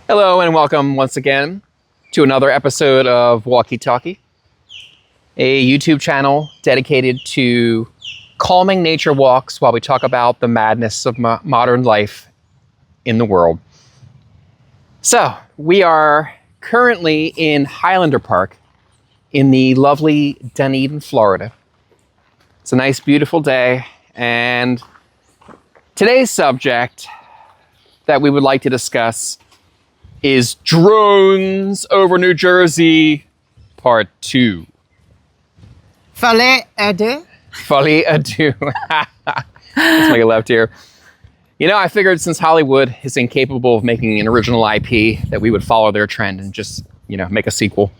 Hello and welcome once again to another episode of Walkie-Talkie, a YouTube channel dedicated to calming nature walks while we talk about the madness of modern life in the world. So, we are currently in Highlander Park in the lovely Dunedin, Florida. It's a nice, beautiful day, and today's subject that we would like to discuss is drones over New Jersey, part 2. Fallait à deux. Fallait à deux. Let's make it left here. You know, I figured since Hollywood is incapable of making an original IP, that we would follow their trend and just, make a sequel.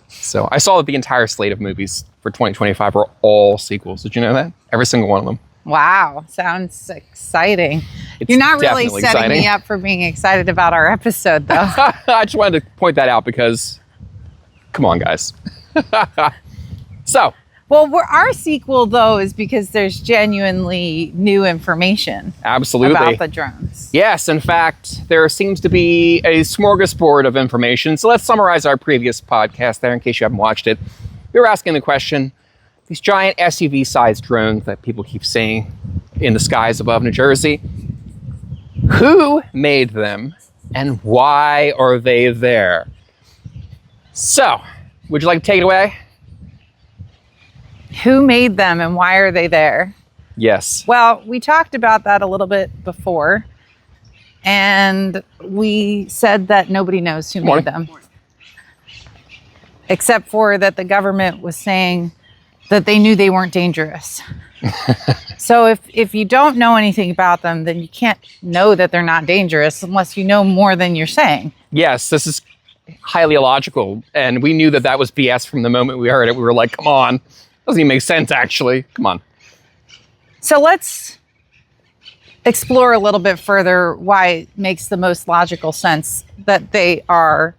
So I saw that the entire slate of movies for 2025 were all sequels. Did you know that? Every single one of them. Wow, sounds exciting. It's You're not really definitely setting exciting. me up for being excited about our episode, though. I just wanted to point that out because, come on, guys. So, Well, our sequel, though, is because there's genuinely new information absolutely. about the drones. Yes, in fact, there seems to be a smorgasbord of information. So let's summarize our previous podcast there in case you haven't watched it. We were asking the question, these giant SUV-sized drones that people keep seeing in the skies above New Jersey, who made them and why are they there? So, would you like to take it away? Who made them and why are they there? Yes. Well, we talked about that a little bit before, and we said that nobody knows who made them. Except for that the government was saying that they knew they weren't dangerous. So if you don't know anything about them, then you can't know that they're not dangerous unless you know more than you're saying. Yes, this is highly illogical, and we knew that that was BS from the moment we heard it. We were like, come on. Doesn't even make sense, actually. Come on. So let's explore a little bit further why it makes the most logical sense that they are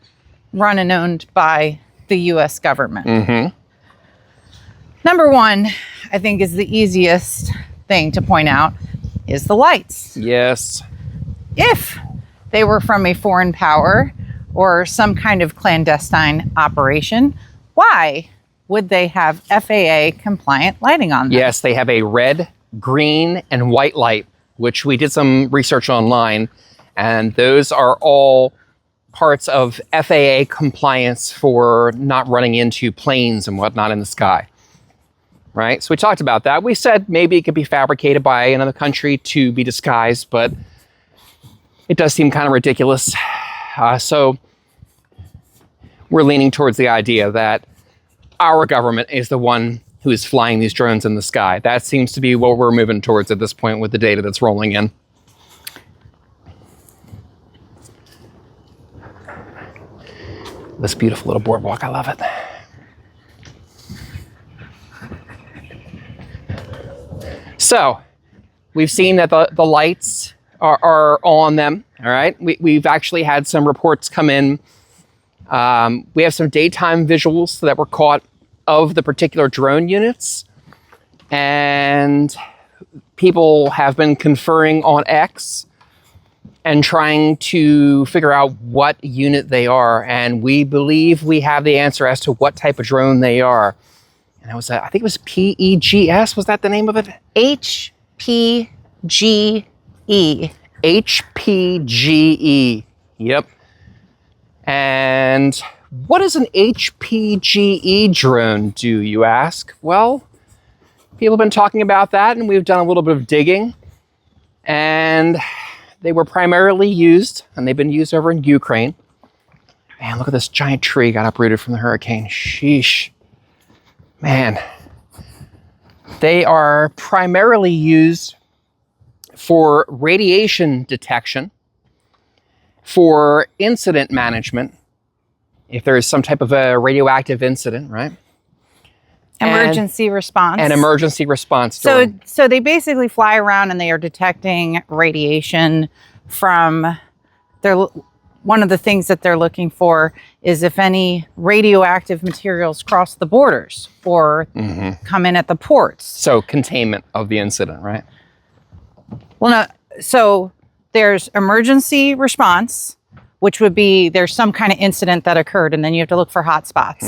run and owned by the U.S. government. Mm-hmm. Number one, I think is the easiest thing to point out, is the lights. Yes. If they were from a foreign power or some kind of clandestine operation, why would they have FAA compliant lighting on them? Yes, they have a red, green, and white light, which we did some research online, and those are all parts of FAA compliance for not running into planes and whatnot in the sky. Right? So we talked about that. We said maybe it could be fabricated by another country to be disguised, but it does seem kind of ridiculous. So we're leaning towards the idea that our government is the one who is flying these drones in the sky. That seems to be what we're moving towards at this point with the data that's rolling in. This beautiful little boardwalk, I love it. So, we've seen that the lights are on them, all right? We've actually had some reports come in. We have some daytime visuals that were caught of the particular drone units. And people have been conferring on X and trying to figure out what unit they are. And we believe we have the answer as to what type of drone they are. And it was, I think it was PEGS. Was that the name of it? HPGe. HPGe. Yep. And what does an HPGe drone do, you ask? Well, people have been talking about that, and we've done a little bit of digging. And they were primarily used, and they've been used over in Ukraine. Man, look at this giant tree got uprooted from the hurricane. Sheesh. Man. They are primarily used for radiation detection, for incident management, if there is some type of a radioactive incident, right? Emergency response. And emergency response. So they basically fly around and they are detecting radiation from one of the things that they're looking for is if any radioactive materials cross the borders or come in at the ports. So containment of the incident, right? Well, no. So there's emergency response, which would be there's some kind of incident that occurred, and then you have to look for hot spots,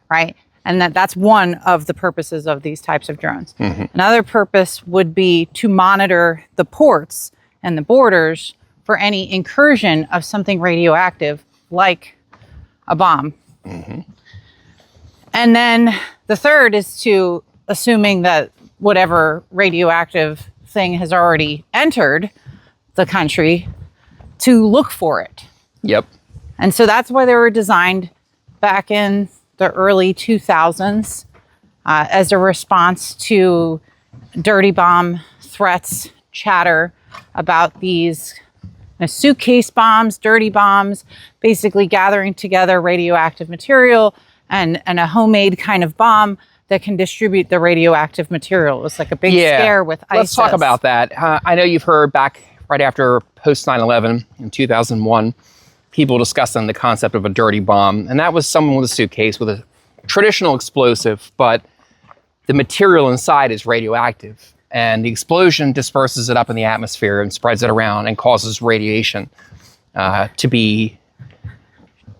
right? And that's one of the purposes of these types of drones. Another purpose would be to monitor the ports and the borders for any incursion of something radioactive, like a bomb. And then the third is to, assuming that whatever radioactive thing has already entered the country, to look for it. Yep. And so that's why they were designed back in the early 2000s as a response to dirty bomb threats, chatter about these suitcase bombs, dirty bombs, basically gathering together radioactive material and a homemade kind of bomb that can distribute the radioactive material. It was like a big scare with ISIS. Let's talk about that. I know you've heard back right after post 9/11 in 2001, people discussing the concept of a dirty bomb. And that was someone with a suitcase with a traditional explosive, but the material inside is radioactive. And the explosion disperses it up in the atmosphere and spreads it around and causes radiation to be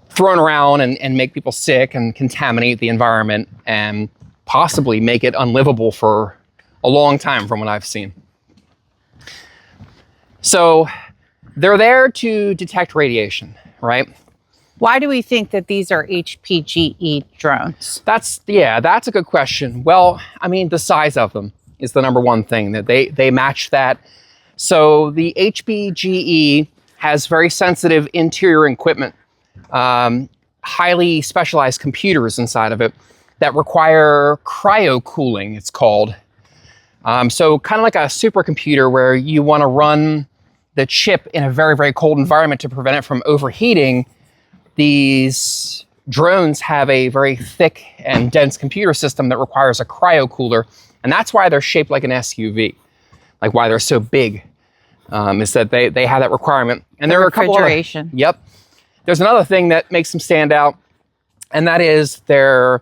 thrown around and make people sick and contaminate the environment and possibly make it unlivable for a long time from what I've seen. So they're there to detect radiation, right? Why do we think that these are HPGe drones? That's a good question. Well, I mean, the size of them is the number one thing that they match that. So the HPGe has very sensitive interior equipment, highly specialized computers inside of it that require cryo cooling, it's called. So kind of like a supercomputer where you want to run the chip in a very, very cold environment to prevent it from overheating. These drones have a very thick and dense computer system that requires a cryo cooler. And that's why they're shaped like an SUV, like why they're so big, is that they have that requirement. And there are a couple other, yep. There's another thing that makes them stand out, and that is their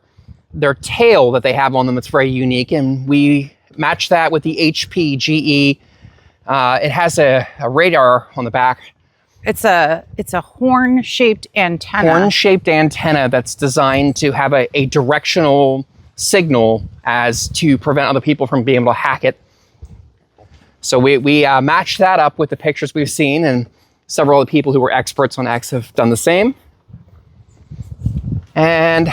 tail that they have on them that's very unique. And we match that with the HPGe. It has a radar on the back. It's a horn-shaped antenna. Horn-shaped antenna that's designed to have a directional signal as to prevent other people from being able to hack it. So we matched that up with the pictures we've seen, and several of the people who were experts on X have done the same. And,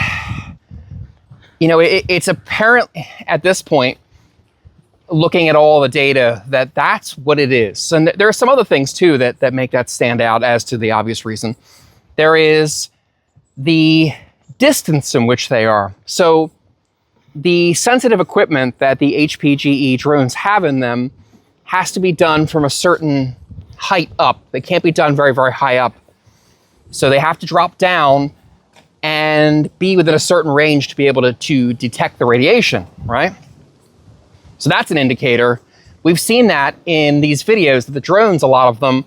you know, it's apparent at this point, looking at all the data, that that's what it is. And there are some other things too that make that stand out as to the obvious reason. There is the distance in which they are. So the sensitive equipment that the HPGe drones have in them has to be done from a certain height up. They can't be done very, very high up. So they have to drop down and be within a certain range to be able to detect the radiation, right? So that's an indicator. We've seen that in these videos that the drones, a lot of them,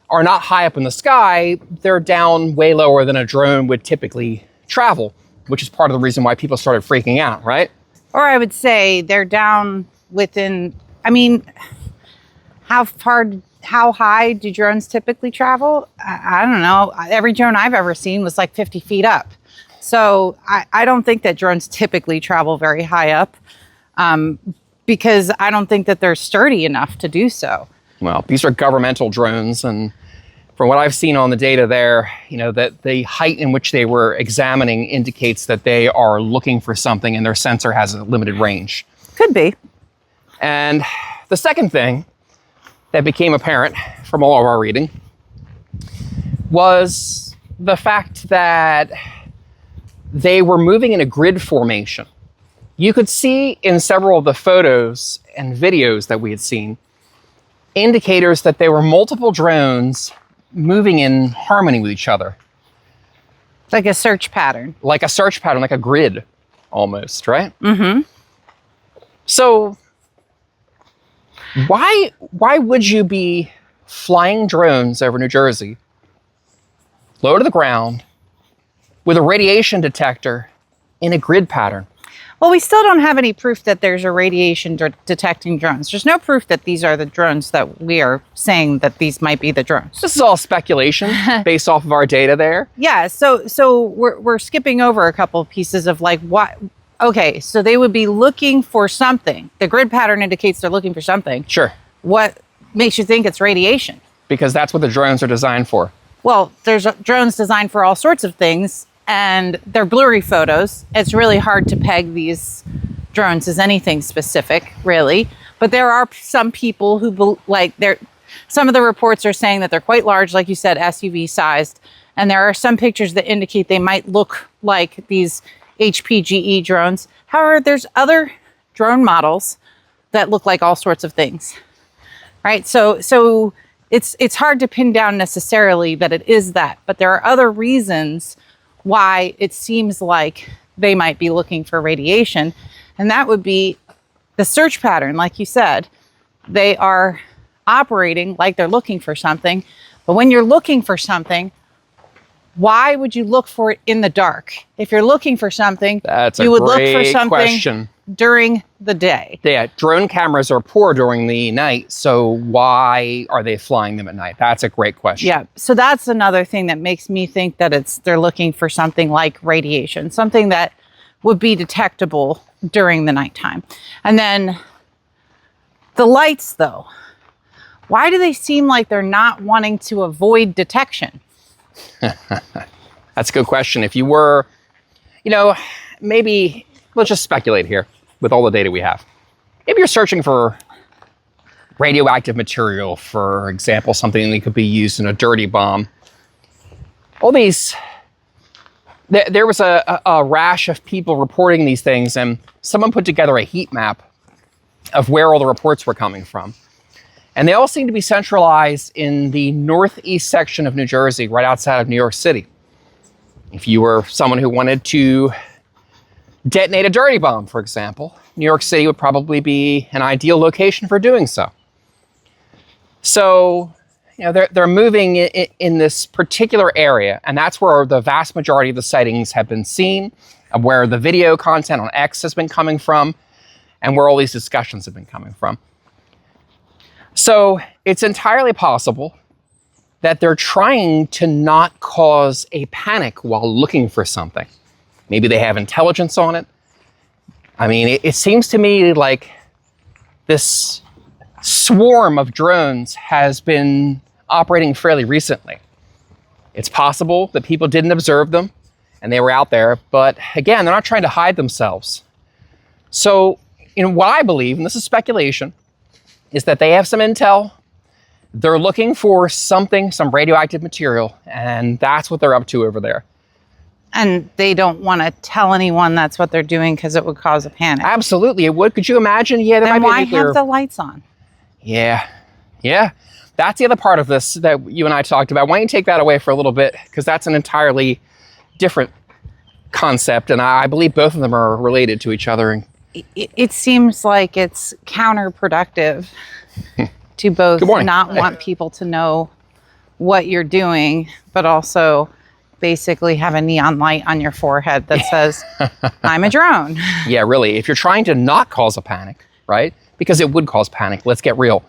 are not high up in the sky. They're down way lower than a drone would typically travel, which is part of the reason why people started freaking out, right? Or I would say they're down within, I mean, how high do drones typically travel? I don't know. Every drone I've ever seen was like 50 feet up. So I don't think that drones typically travel very high up. Because I don't think that they're sturdy enough to do so. Well, these are governmental drones, and from what I've seen on the data there, you know, that the height in which they were examining indicates that they are looking for something and their sensor has a limited range. Could be. And the second thing that became apparent from all of our reading was the fact that they were moving in a grid formation. You could see in several of the photos and videos that we had seen indicators that there were multiple drones moving in harmony with each other. Like a search pattern. Like a search pattern, like a grid almost, right? Mm-hmm. So why would you be flying drones over New Jersey, low to the ground, with a radiation detector in a grid pattern? Well, we still don't have any proof that there's a radiation detecting drones. There's no proof that these are the drones that we are saying that these might be the drones. This is all speculation based off of our data there. Yeah, so we're skipping over a couple of pieces of like what. Okay, so they would be looking for something. The grid pattern indicates they're looking for something. Sure. What makes you think it's radiation? Because that's what the drones are designed for. Well, there's drones designed for all sorts of things, and they're blurry photos. It's really hard to peg these drones as anything specific, really. But there are some people who some of the reports are saying that they're quite large, like you said, SUV sized. And there are some pictures that indicate they might look like these HPGe drones. However, there's other drone models that look like all sorts of things, right? So it's hard to pin down necessarily that it is that, but there are other reasons why it seems like they might be looking for radiation. And that would be the search pattern. Like you said, they are operating like they're looking for something. But when you're looking for something, why would you look for it in the dark? If you're looking for something, you would look for something question. During the day. Yeah, drone cameras are poor during the night, so why are they flying them at night? That's a great question. Yeah, so that's another thing that makes me think that they're looking for something like radiation, something that would be detectable during the nighttime. And then the lights, though. Why do they seem like they're not wanting to avoid detection? That's a good question. If you were, maybe, let's just speculate here with all the data we have. Maybe you're searching for radioactive material, for example, something that could be used in a dirty bomb. All these, there was a rash of people reporting these things, and someone put together a heat map of where all the reports were coming from. And they all seem to be centralized in the northeast section of New Jersey, right outside of New York City. If you were someone who wanted to detonate a dirty bomb, for example, New York City would probably be an ideal location for doing so. So, they're moving in this particular area, and that's where the vast majority of the sightings have been seen, and where the video content on X has been coming from, and where all these discussions have been coming from. So it's entirely possible that they're trying to not cause a panic while looking for something. Maybe they have intelligence on it. I mean, it seems to me like this swarm of drones has been operating fairly recently. It's possible that people didn't observe them and they were out there, but again, they're not trying to hide themselves. So, what I believe, and this is speculation, is that they have some intel. They're looking for something, some radioactive material, and that's what they're up to over there. And they don't want to tell anyone that's what they're doing because it would cause a panic. Absolutely, it would. Could you imagine? Yeah, there then might why be nuclear... have the lights on? Yeah. That's the other part of this that you and I talked about. Why don't you take that away for a little bit? Because that's an entirely different concept, and I believe both of them are related to each other. It seems like it's counterproductive to both not want people to know what you're doing, but also basically have a neon light on your forehead that says, I'm a drone. Yeah, really. If you're trying to not cause a panic, right? Because it would cause panic. Let's get real.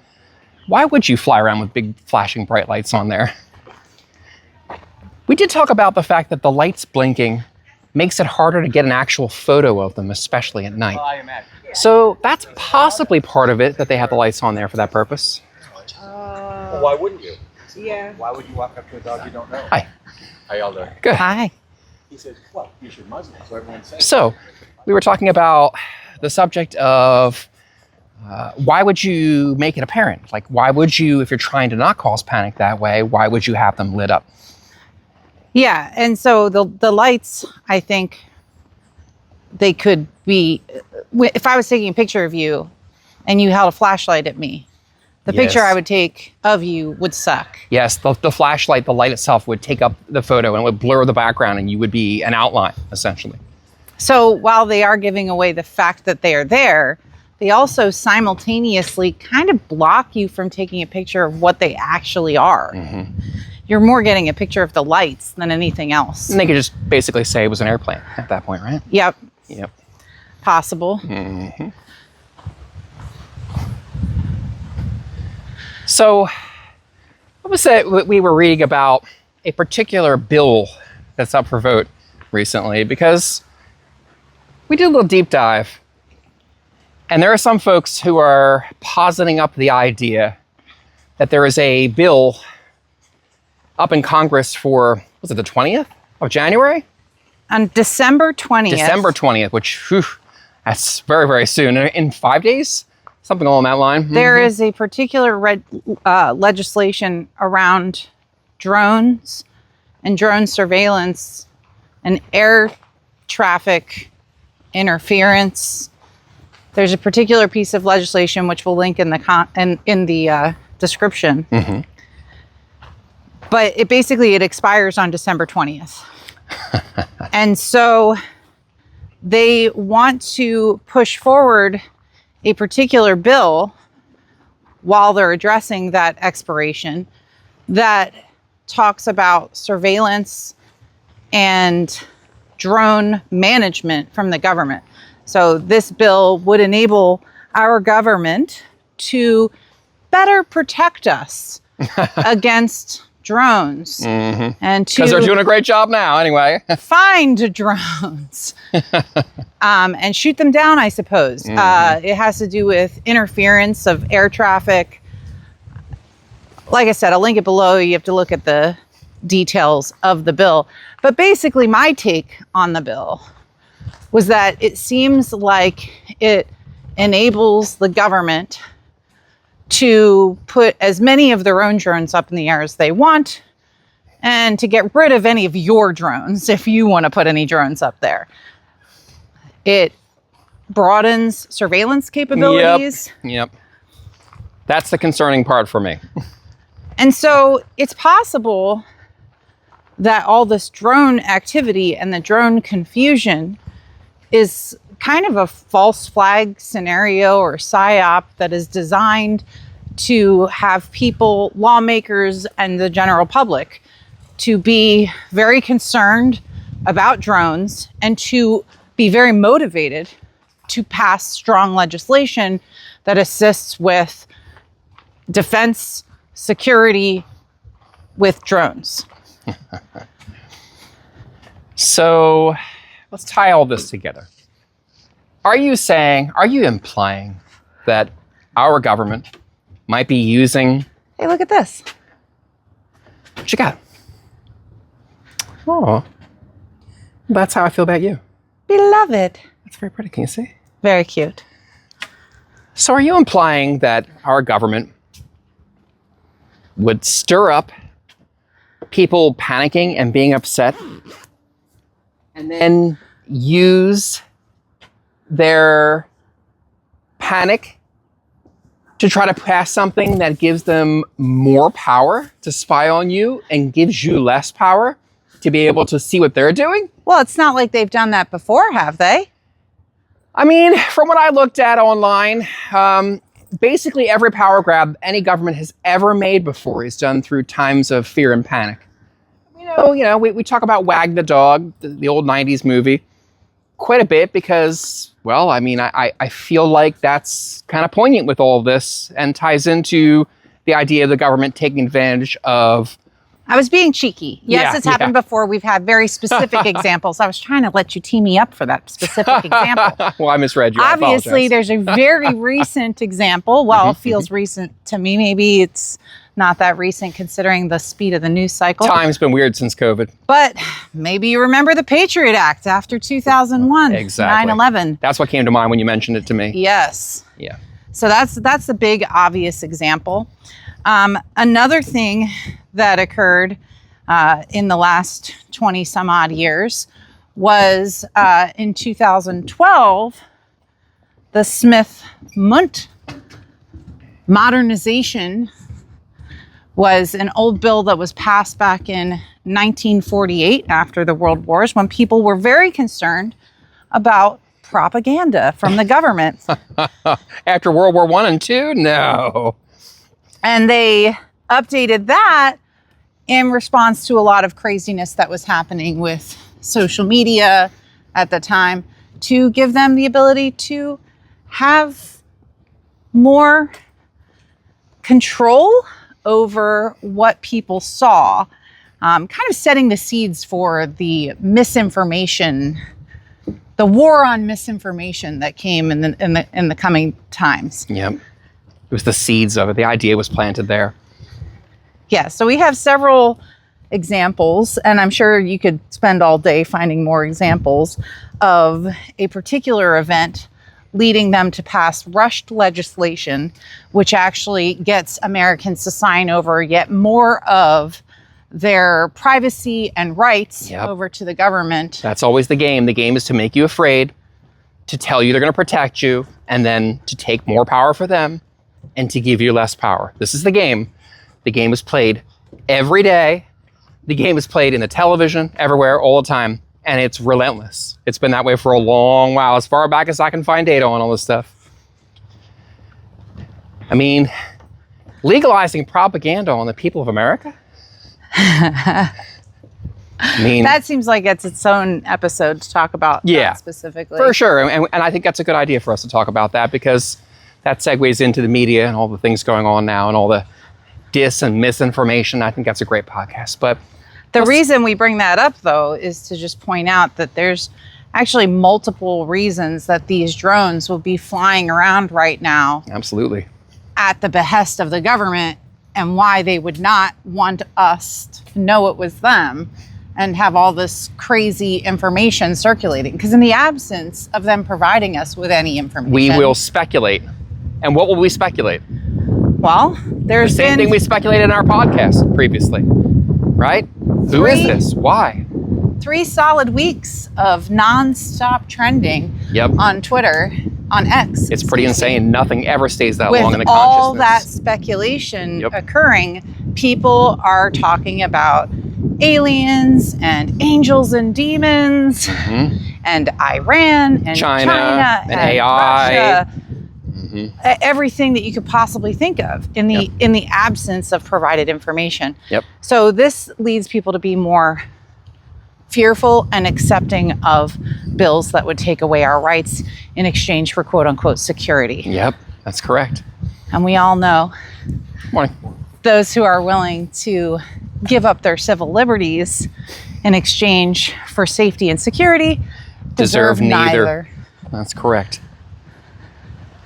Why would you fly around with big flashing bright lights on there? We did talk about the fact that the lights blinking makes it harder to get an actual photo of them, especially at night. So that's possibly part of it, that they have the lights on there for that purpose. Well, why wouldn't you? Yeah. Why would you walk up to a dog you don't know? Hi. How y'all doing? Good. Hi. He said, well, you should muzzle it so everyone's safe. So we were talking about the subject of why would you make it apparent? Like, why would you, if you're trying to not cause panic that way, why would you have them lit up? Yeah, and so the lights, I think they could be, if I was taking a picture of you and you held a flashlight at me, the picture I would take of you would suck. Yes, the flashlight, the light itself would take up the photo and would blur the background and you would be an outline, essentially. So while they are giving away the fact that they are there, they also simultaneously kind of block you from taking a picture of what they actually are. Mm-hmm. You're more getting a picture of the lights than anything else. And they could just basically say it was an airplane at that point, right? Yep. possible. So, what was it we were reading about a particular bill that's up for vote recently? Because we did a little deep dive, and there are some folks who are positing up the idea that there is a bill up in Congress for, was it the 20th of January? On December 20th. December 20th, which, whew, that's very, very soon. In 5 days? Something along that line. There is a particular legislation around drones and drone surveillance and air traffic interference. There's a particular piece of legislation which we'll link in the description. But it basically expires on December 20th. And so they want to push forward a particular bill while they're addressing that expiration that talks about surveillance and drone management from the government. So this bill would enable our government to better protect us against drones and to, because they're doing a great job now anyway. find drones and shoot them down, I suppose. It has to do with interference of air traffic. Like I said, I'll link it below. You have to look at the details of the bill. But basically my take on the bill was that it seems like it enables the government to put as many of their own drones up in the air as they want and to get rid of any of your drones if you want to put any drones up there. It broadens surveillance capabilities. Yep. That's the concerning part for me. And so it's possible that all this drone activity and the drone confusion is kind of a false flag scenario or Psy Op that is designed to have people, lawmakers, and the general public to be very concerned about drones and to be very motivated to pass strong legislation that assists with defense, security with drones. So let's tie all this together. Are you implying that our government might be using... Hey, look at this. What you got? Oh, that's how I feel about you. Beloved. That's very pretty. Can you see? Very cute. So are you implying that our government would stir up people panicking and being upset and then use their panic to try to pass something that gives them more power to spy on you and gives you less power to be able to see what they're doing? Well, it's not like they've done that before, have they? I mean, from what I looked at online, basically every power grab any government has ever made before is done through times of fear and panic. We talk about Wag the Dog, the old 90s movie, quite a bit because, well, I mean, I feel like that's kind of poignant with all of this and ties into the idea of the government taking advantage of... I was being cheeky. Yes, it's happened before. We've had very specific examples. I was trying to let you tee me up for that specific example. Well, I misread you. Obviously, there's a very recent example. Well, it feels recent to me. Maybe it's not that recent considering the speed of the news cycle. Time's been weird since COVID. But maybe you remember the Patriot Act after 2001. Exactly. 9/11. That's what came to mind when you mentioned it to me. Yes. Yeah. So that's the big obvious example. Another thing that occurred in the last 20 some odd years was in 2012, the Smith-Mundt modernization was an old bill that was passed back in 1948 after the World Wars when people were very concerned about propaganda from the government. After World War I and II? No. And they updated that in response to a lot of craziness that was happening with social media at the time to give them the ability to have more control over what people saw, kind of setting the seeds for the misinformation, the war on misinformation that came in the coming times. Yep. It was the seeds of it. The idea was planted there. Yeah, so we have several examples, and I'm sure you could spend all day finding more examples of a particular event leading them to pass rushed legislation, which actually gets Americans to sign over yet more of their privacy and rights over to the government. That's always the game. The game is to make you afraid, to tell you they're going to protect you, and then to take more power for them and to give you less power. This is the game. The game is played every day. The game is played in the television, everywhere, all the time. And it's relentless. It's been that way for a long while, as far back as I can find data on all this stuff. I mean, legalizing propaganda on the people of America? I mean, that seems like it's its own episode to talk about that specifically. For sure. And I think that's a good idea for us to talk about that, because that segues into the media and all the things going on now and all the dis and misinformation. I think that's a great podcast. But the reason we bring that up, though, is to just point out that there's actually multiple reasons that these drones will be flying around right now. Absolutely. At the behest of the government, and why they would not want us to know it was them and have all this crazy information circulating. Because in the absence of them providing us with any information, we will speculate. And what will we speculate? Well, there's the same thing we speculated in our podcast previously, right? Who is this? Why? 3 solid weeks of non-stop trending on Twitter, on X. It's pretty insane. Nothing ever stays that long in the consciousness. With all that speculation occurring, people are talking about aliens and angels and demons and Iran and China and AI. Russia. Everything that you could possibly think of in the absence of provided information. So this leads people to be more fearful and accepting of bills that would take away our rights in exchange for quote unquote security. Yep, that's correct. And we all know Morning. Those who are willing to give up their civil liberties in exchange for safety and security deserve neither. That's correct.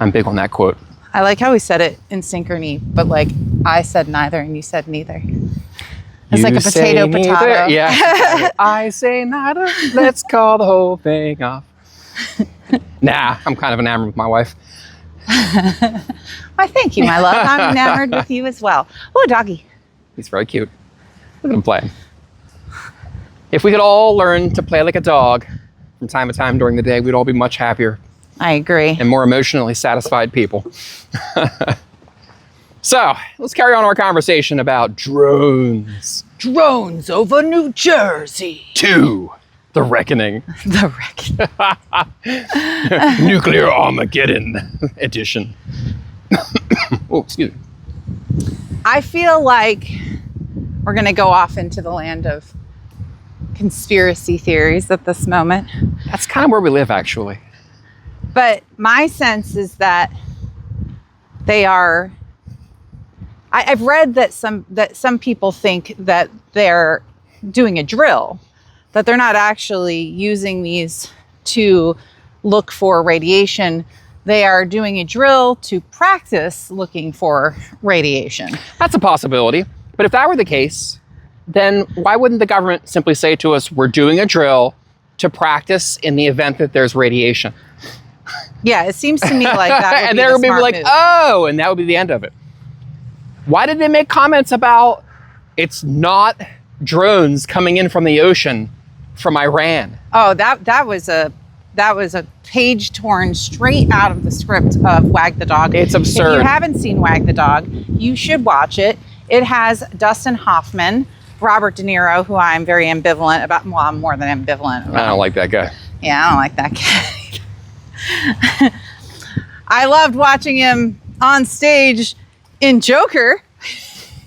I'm big on that quote. I like how we said it in synchrony, but like I said neither and you said neither. It's like a potato. Yeah. I say neither. Let's call the whole thing off. Nah, I'm kind of enamored with my wife. Why, thank you, my love. I'm enamored with you as well. Oh, doggy. He's very cute. Look at him playing. If we could all learn to play like a dog from time to time during the day, we'd all be much happier. I agree. And more emotionally satisfied people. So, let's carry on our conversation about drones. Drones over New Jersey. 2, The Reckoning. The Reckoning. Nuclear Armageddon edition. Oh, excuse me. I feel like we're going to go off into the land of conspiracy theories at this moment. That's kind of where we live, actually. But my sense is that they are... I've read that some people think that they're doing a drill, that they're not actually using these to look for radiation. They are doing a drill to practice looking for radiation. That's a possibility. But if that were the case, then why wouldn't the government simply say to us, we're doing a drill to practice in the event that there's radiation? Yeah, it seems to me like that would and be there the would be smart like, move. oh, and that would be the end of it. Why did they make comments about it's not drones coming in from the ocean from Iran? Oh, that was a page torn straight out of the script of Wag the Dog. It's absurd. If you haven't seen Wag the Dog, you should watch it. It has Dustin Hoffman, Robert De Niro, who I'm very ambivalent about. Well, I'm more than ambivalent about. I don't like that guy. Yeah, I don't like that guy. I loved watching him on stage in Joker.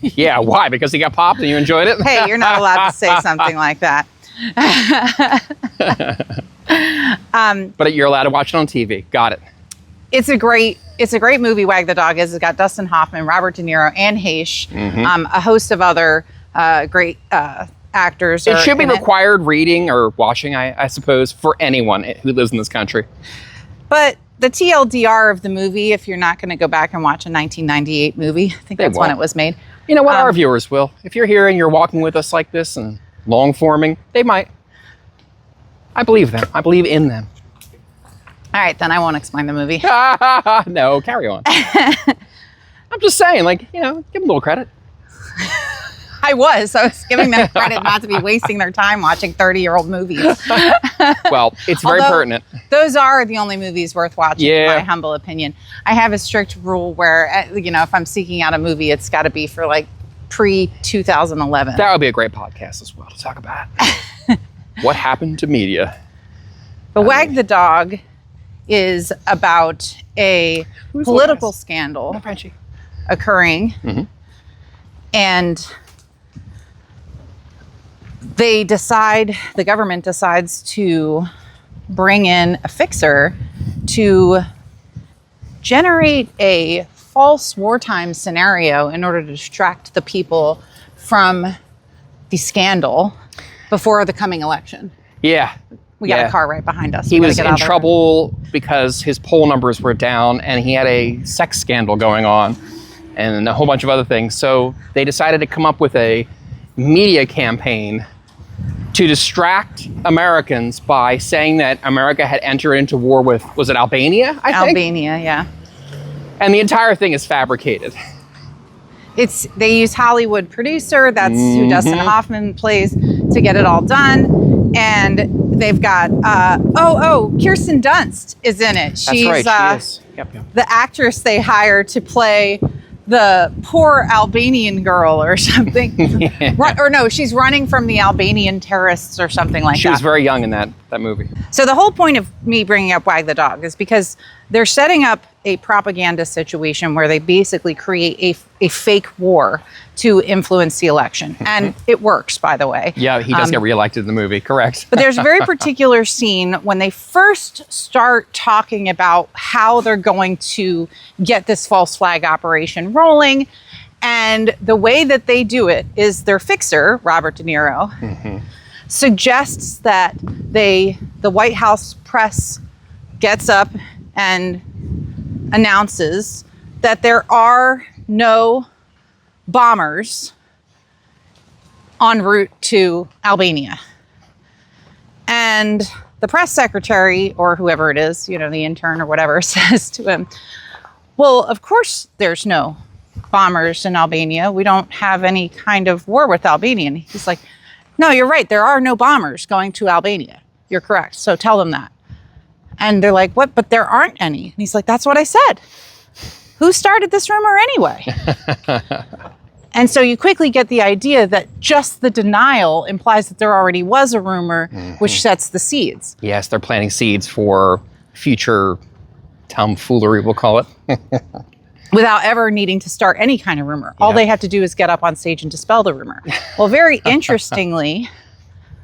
Yeah, why? Because he got popped and you enjoyed it? Hey, you're not allowed to say something like that. But you're allowed to watch it on TV. Got it. It's a great movie. Wag the Dog is. It's got Dustin Hoffman, Robert De Niro, and Heish, a host of other great actors. It should be required reading or watching, I suppose, for anyone who lives in this country. But the TLDR of the movie, if you're not going to go back and watch a 1998 movie, I think that's when it was made. You know what? Our viewers will. If you're here and you're walking with us like this and long forming, they might. I believe them. I believe in them. All right, then I won't explain the movie. No, carry on. I'm just saying, give them a little credit. I was giving them credit not to be wasting their time watching 30-year-old movies. Well, it's very pertinent. Those are the only movies worth watching, in my humble opinion. I have a strict rule where, if I'm seeking out a movie, it's got to be for pre-2011. That would be a great podcast as well to talk about. What happened to media? But Wag the Dog is about a political scandal occurring. And the government decides to bring in a fixer to generate a false wartime scenario in order to distract the people from the scandal before the coming election. Yeah. We got a car right behind us. He was in trouble because his poll numbers were down and he had a sex scandal going on and a whole bunch of other things. So they decided to come up with a media campaign to distract Americans by saying that America had entered into war with, was it Albania, I think? Albania, yeah. And the entire thing is fabricated. They use Hollywood producer, that's who Dustin Hoffman plays, to get it all done. And they've got, Kirsten Dunst is in it. She's right, she is. Yep. The actress they hired to play the poor Albanian girl or something. Or no, she's running from the Albanian terrorists or something like that. She was very young in that movie. So the whole point of me bringing up Wag the Dog is because they're setting up a propaganda situation where they basically create a fake war to influence the election. And it works, by the way. Yeah, he does get reelected in the movie, correct. But there's a very particular scene when they first start talking about how they're going to get this false flag operation rolling. And the way that they do it is their fixer, Robert De Niro, suggests that the White House press gets up and announces that there are no bombers en route to Albania. And the press secretary, or whoever it is, the intern or whatever, says to him, well, of course there's no bombers in Albania. We don't have any kind of war with Albania. And he's like, no, you're right. There are no bombers going to Albania. You're correct. So tell them that. And they're like, what? But there aren't any. And he's like, that's what I said. Who started this rumor anyway? And so you quickly get the idea that just the denial implies that there already was a rumor, which sets the seeds. Yes, they're planting seeds for future tomfoolery, we'll call it. Without ever needing to start any kind of rumor. All they have to do is get up on stage and dispel the rumor. Well, very interestingly,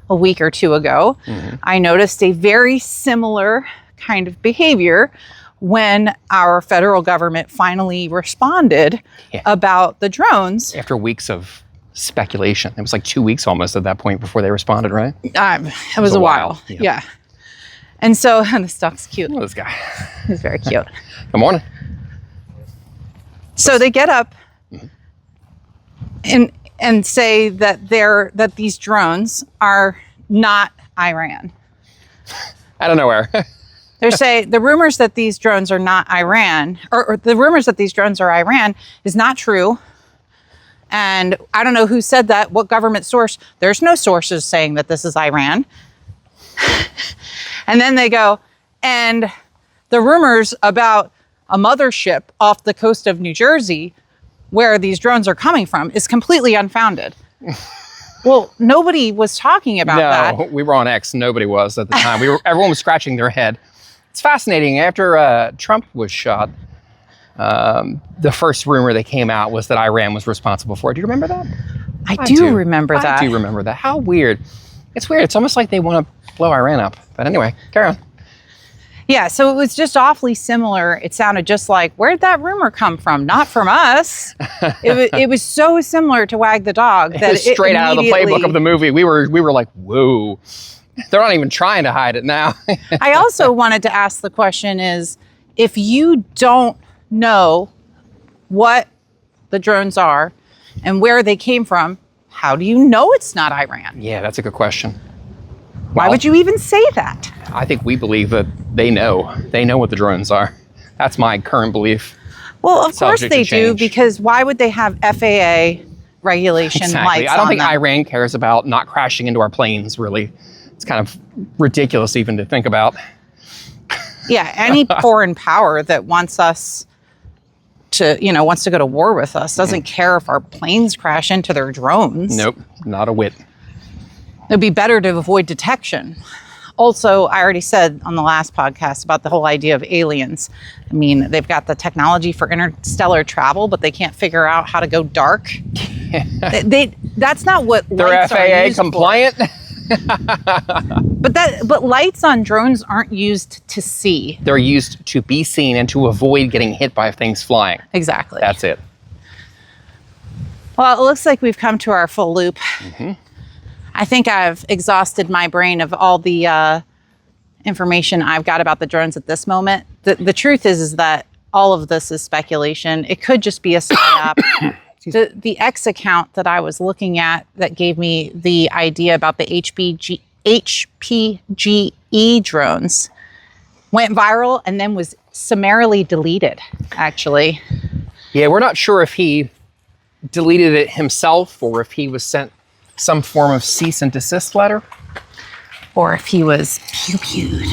a week or two ago, I noticed a very similar kind of behavior when our federal government finally responded about the drones. After weeks of speculation. It was like 2 weeks almost at that point before they responded, right? It was a while. Yeah. And so, and this dog's cute. Look at this guy. He's very cute. Good morning. So they get up and say that these drones are not Iran. Out of nowhere. They say the rumors that these drones are not Iran, or the rumors that these drones are Iran is not true. And I don't know who said that, what government source. There's no sources saying that this is Iran. And then they go, and the rumors about a mothership off the coast of New Jersey where these drones are coming from is completely unfounded. Well, nobody was talking about that. No, we were on X. Nobody was at the time. Everyone was scratching their head. It's fascinating. After Trump was shot, the first rumor that came out was that Iran was responsible for it. Do you remember that? I do remember that. I do remember that. How weird. It's weird. It's almost like they want to blow Iran up. But anyway, carry on. Yeah, so it was just awfully similar. It sounded just like, where'd that rumor come from? Not from us. It was so similar to Wag the Dog that it was straight out of the playbook of the movie. We were like, whoa. They're not even trying to hide it now. I also wanted to ask the question is, if you don't know what the drones are and where they came from, how do you know it's not Iran? Yeah, that's a good question. Why would you even say that? I think we believe that they know. They know what the drones are. That's my current belief. Well, of course Subject they to do, change. because why would they have FAA regulation Exactly. lights I don't on think them? Iran cares about not crashing into our planes, really. It's kind of ridiculous even to think about. Yeah, any foreign power that wants us to, wants to go to war with us doesn't care if our planes crash into their drones. Nope, not a whit. It'd be better to avoid detection. Also, I already said on the last podcast about the whole idea of aliens. I mean, they've got the technology for interstellar travel, but they can't figure out how to go dark. That's not what They're lights are FAA used compliant? for. But lights on drones aren't used to see. They're used to be seen and to avoid getting hit by things flying. Exactly. That's it. Well, it looks like we've come to our full loop. Mm-hmm. I think I've exhausted my brain of all the information I've got about the drones at this moment. The truth is that all of this is speculation. It could just be a psy-op. The X account that I was looking at that gave me the idea about the HPGe drones went viral and then was summarily deleted, actually. Yeah, we're not sure if he deleted it himself or if he was sent some form of cease and desist letter. Or if he was pew-pewed.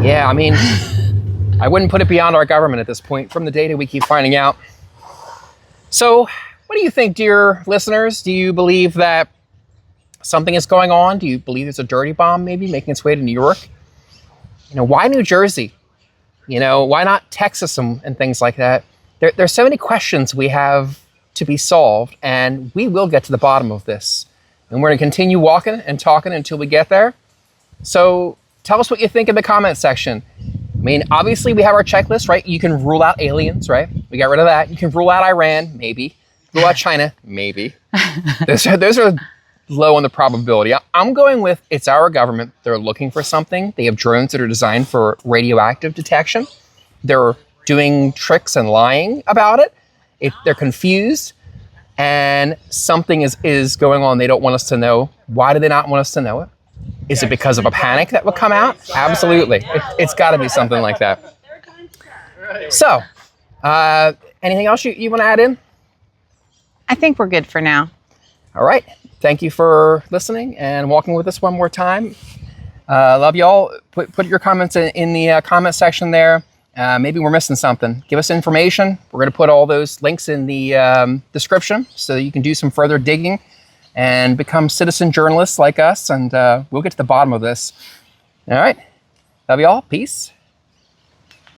Yeah, I mean, I wouldn't put it beyond our government at this point from the data we keep finding out. So, what do you think, dear listeners? Do you believe that something is going on? Do you believe there's a dirty bomb maybe making its way to New York? Why New Jersey? Why not Texas and things like that? There's so many questions we have to be solved, and we will get to the bottom of this. And we're going to continue walking and talking until we get there. So tell us what you think in the comment section. I mean, obviously we have our checklist, right? You can rule out aliens, right? We got rid of that. You can rule out Iran, maybe. Rule out China, maybe. Those are low on the probability. I'm going with it's our government. They're looking for something. They have drones that are designed for radioactive detection. They're doing tricks and lying about it. They're confused. And something is going on they don't want us to know. Why do they not want us to know it? Is it because of a panic that will come out? Absolutely. It's got to be something like that. So, anything else you want to add in? I think we're good for now. All right. Thank you for listening and walking with us one more time. Love y'all. Put your comments in the comment section there. Maybe we're missing something. Give us information. We're going to put all those links in the description so that you can do some further digging and become citizen journalists like us, and we'll get to the bottom of this. All right. Love y'all. Peace.